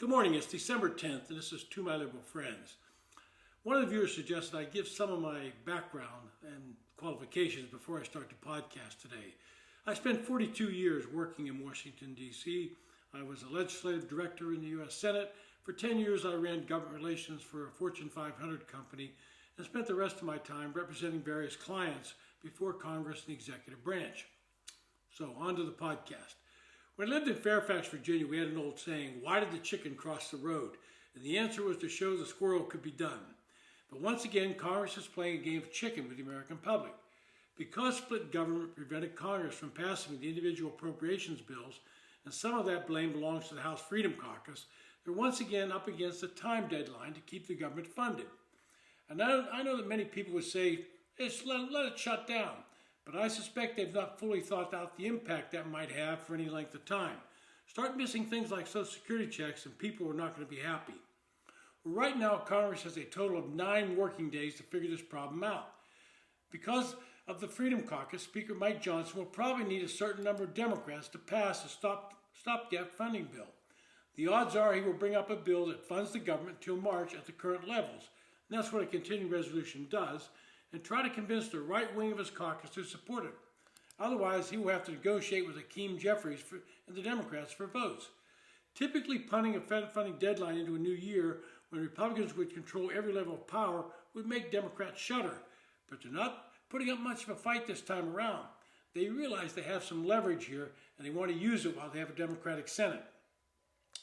Good morning, it's December 10th, and this is To My Liberal Friends. One of the viewers suggested I give some of my background and qualifications before I start the podcast today. I spent 42 years working in Washington, D.C. I was a legislative director in the U.S. Senate. For 10 years, I ran government relations for a Fortune 500 company and spent the rest of my time representing various clients before Congress and the executive branch. So, on to the podcast. When I lived in Fairfax, Virginia, we had an old saying, "Why did the chicken cross the road?" And the answer was to show the squirrel could be done. But once again, Congress is playing a game of chicken with the American public. Because split government prevented Congress from passing the individual appropriations bills, and some of that blame belongs to the House Freedom Caucus, they're once again up against a time deadline to keep the government funded. And I know that many people would say, just let it shut down. But I suspect they've not fully thought out the impact that might have for any length of time. Start missing things like Social Security checks and people are not going to be happy. Well, right now, Congress has a total of 9 working days to figure this problem out. Because of the Freedom Caucus, Speaker Mike Johnson will probably need a certain number of Democrats to pass a stopgap funding bill. The odds are he will bring up a bill that funds the government until March at the current levels. And that's what a continuing resolution does, and try to convince the right wing of his caucus to support it. Otherwise, he will have to negotiate with Hakeem Jeffries and the Democrats for votes. Typically, punting a funding deadline into a new year when Republicans would control every level of power would make Democrats shudder. But they're not putting up much of a fight this time around. They realize they have some leverage here, and they want to use it while they have a Democratic Senate.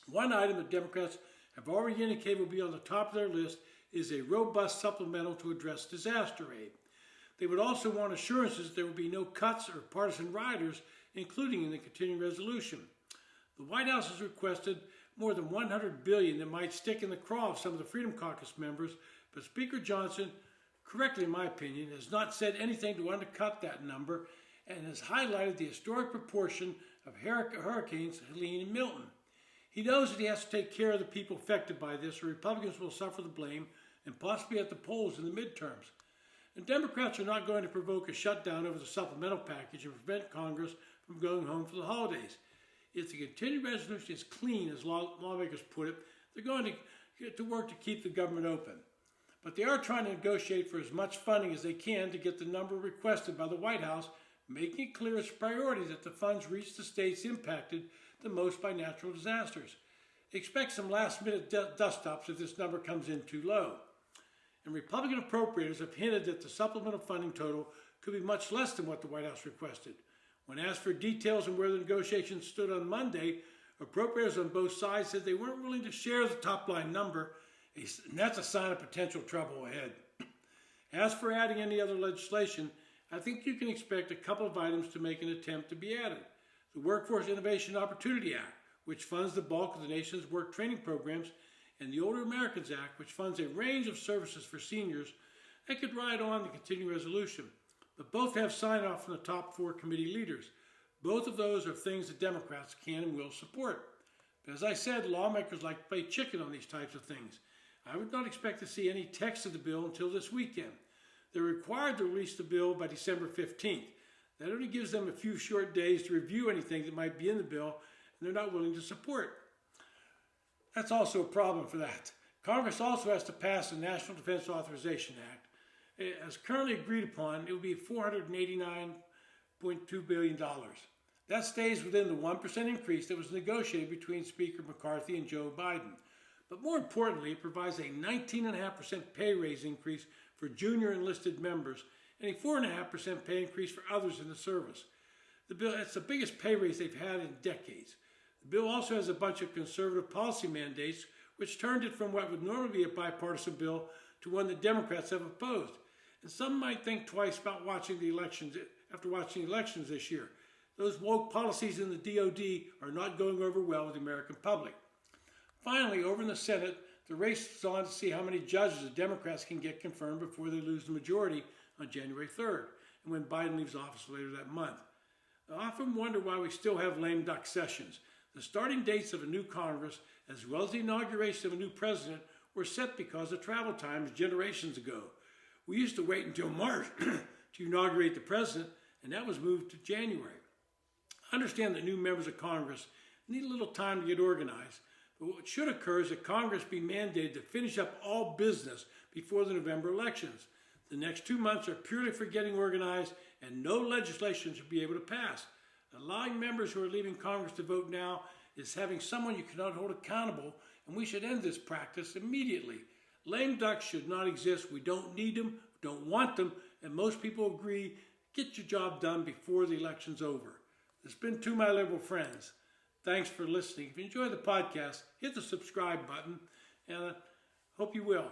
One item that Democrats have already indicated will be on the top of their list is a robust supplemental to address disaster aid. They would also want assurances there will be no cuts or partisan riders, including in the continuing resolution. The White House has requested more than $100 billion that might stick in the craw of some of the Freedom Caucus members, but Speaker Johnson, correctly in my opinion, has not said anything to undercut that number and has highlighted the historic proportion of hurricanes Helene and Milton. He knows that he has to take care of the people affected by this, or Republicans will suffer the blame and possibly at the polls in the midterms. And Democrats are not going to provoke a shutdown over the supplemental package and prevent Congress from going home for the holidays. If the continuing resolution is clean, as lawmakers put it, they're going to get to work to keep the government open. But they are trying to negotiate for as much funding as they can to get the number requested by the White House, making it clear as priority that the funds reach the states impacted the most by natural disasters. Expect some last-minute dust-ups if this number comes in too low. And Republican appropriators have hinted that the supplemental funding total could be much less than what the White House requested. When asked for details on where the negotiations stood on Monday, appropriators on both sides said they weren't willing to share the top-line number, and that's a sign of potential trouble ahead. As for adding any other legislation, I think you can expect a couple of items to make an attempt to be added. The Workforce Innovation and Opportunity Act, which funds the bulk of the nation's work training programs, and the Older Americans Act, which funds a range of services for seniors that could ride on the continuing resolution. But both have sign-off from the top 4 committee leaders. Both of those are things that Democrats can and will support. But as I said, lawmakers like to play chicken on these types of things. I would not expect to see any text of the bill until this weekend. They're required to release the bill by December 15th. That only gives them a few short days to review anything that might be in the bill, and they're not willing to support. That's also a problem for that. Congress also has to pass the National Defense Authorization Act. As currently agreed upon, it will be $489.2 billion. That stays within the 1% increase that was negotiated between Speaker McCarthy and Joe Biden. But more importantly, it provides a 19.5% pay raise increase for junior enlisted members and a 4.5% pay increase for others in the service. The bill, it's the biggest pay raise they've had in decades. The bill also has a bunch of conservative policy mandates, which turned it from what would normally be a bipartisan bill to one that Democrats have opposed. And some might think twice about watching the elections after watching the elections this year. Those woke policies in the DOD are not going over well with the American public. Finally, over in the Senate, the race is on to see how many judges the Democrats can get confirmed before they lose the majority on January 3rd, and when Biden leaves office later that month. I often wonder why we still have lame duck sessions. The starting dates of a new Congress, as well as the inauguration of a new president, were set because of travel times generations ago. We used to wait until March to inaugurate the president, and that was moved to January. I understand that new members of Congress need a little time to get organized, What should occur is that Congress be mandated to finish up all business before the November elections. The next 2 months are purely for getting organized, and no legislation should be able to pass. Allowing members who are leaving Congress to vote now is having someone you cannot hold accountable, and we should end this practice immediately. Lame ducks should not exist. We don't need them, don't want them, and most people agree. Get your job done before the election's over. This has been To My Liberal Friends. Thanks for listening. If you enjoy the podcast, hit the subscribe button, and I hope you will.